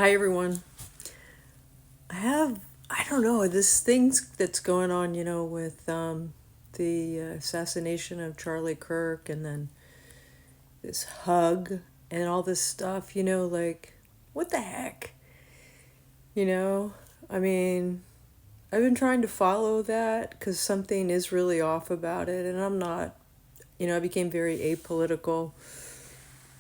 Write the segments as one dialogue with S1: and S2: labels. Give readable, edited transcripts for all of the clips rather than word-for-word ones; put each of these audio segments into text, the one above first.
S1: Hi, everyone. I don't know, this thing that's going on, with the assassination of Charlie Kirk and then this hug and all this stuff, like, what the heck? You know? I mean, I've been trying to follow that because something is really off about it, and I'm not, I became very apolitical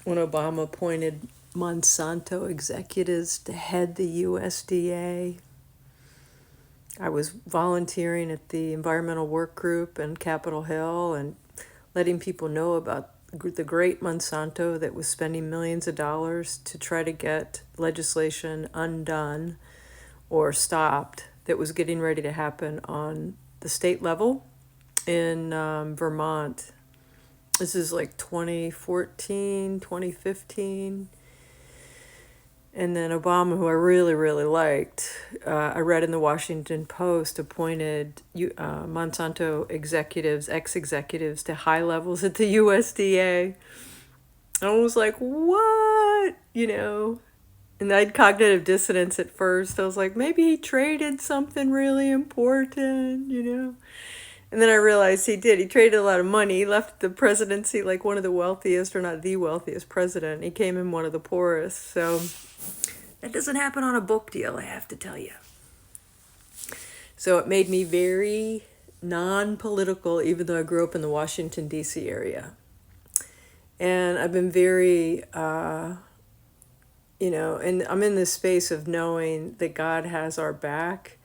S1: when Obama appointed Monsanto executives to head the USDA. I was volunteering at the environmental work group in Capitol Hill and letting people know about the great Monsanto that was spending millions of dollars to try to get legislation undone or stopped that was getting ready to happen on the state level in Vermont. This is like 2014, 2015. And then Obama, who I really, really liked, I read in the Washington Post, appointed Monsanto executives, ex-executives, to high levels at the USDA. I was like, what? And I had cognitive dissonance at first. I was like, maybe he traded something really important. And then I realized he did. He traded a lot of money. He left the presidency like one of the wealthiest, or not the wealthiest president. He came in one of the poorest. So that doesn't happen on a book deal, I have to tell you. So it made me very non-political, even though I grew up in the Washington, D.C. area. And I've been very, and I'm in this space of knowing that God has our back.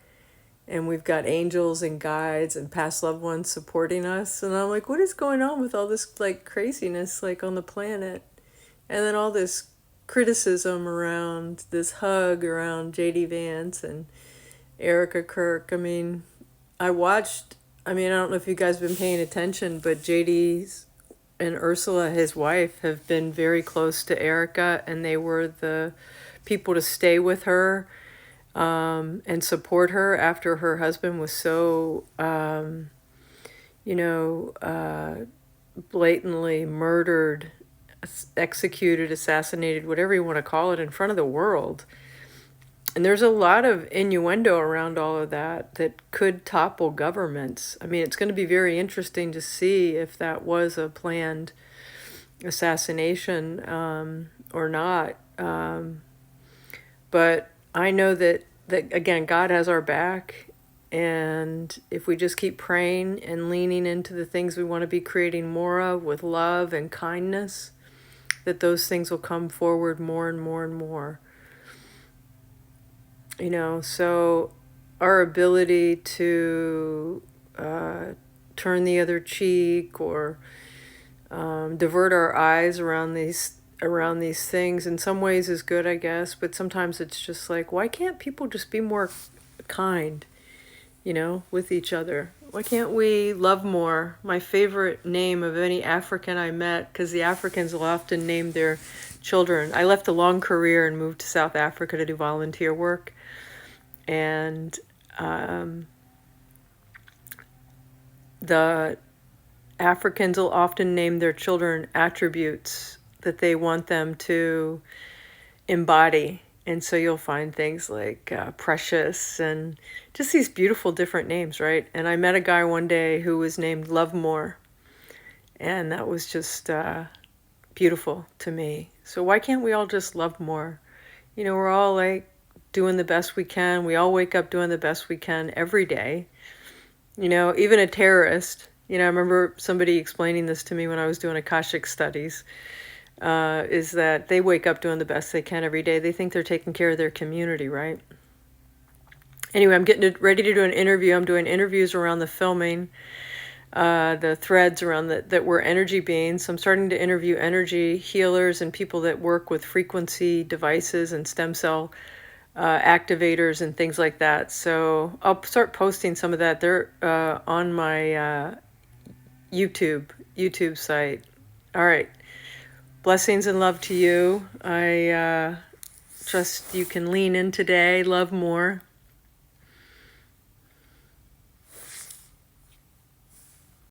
S1: And we've got angels and guides and past loved ones supporting us. And I'm like, what is going on with all this like craziness like on the planet? And then all this criticism around this hug around JD Vance and Erica Kirk. I mean, I don't know if you guys have been paying attention, but JD's and Ursula, his wife, have been very close to Erica, and they were the people to stay with her and support her after her husband was so, blatantly murdered, executed, assassinated, whatever you want to call it, in front of the world. And there's a lot of innuendo around all of that could topple governments. I mean, it's going to be very interesting to see if that was a planned assassination or not. But I know that again, God has our back. And if we just keep praying and leaning into the things we want to be creating more of with love and kindness, that those things will come forward more and more and more. So our ability to turn the other cheek or divert our eyes around these things in some ways is good, I guess, but sometimes it's just like, why can't people just be more kind, with each other? Why can't we love more? My favorite name of any African I met, because the Africans will often name their children. I left a long career and moved to South Africa to do volunteer work. And the Africans will often name their children attributes that they want them to embody. And so you'll find things like Precious and just these beautiful different names, right? And I met a guy one day who was named Lovemore. And that was just beautiful to me. So why can't we all just love more? We're all like doing the best we can. We all wake up doing the best we can every day. Even a terrorist, I remember somebody explaining this to me when I was doing Akashic studies, is that they wake up doing the best they can every day. They think they're taking care of their community, right? Anyway, I'm getting ready to do an interview. I'm doing interviews around the filming, the threads around that we're energy beings. So I'm starting to interview energy healers and people that work with frequency devices and stem cell activators and things like that. So I'll start posting some of that. They're on my YouTube site. All right. Blessings and love to you. I trust you can lean in today, love more.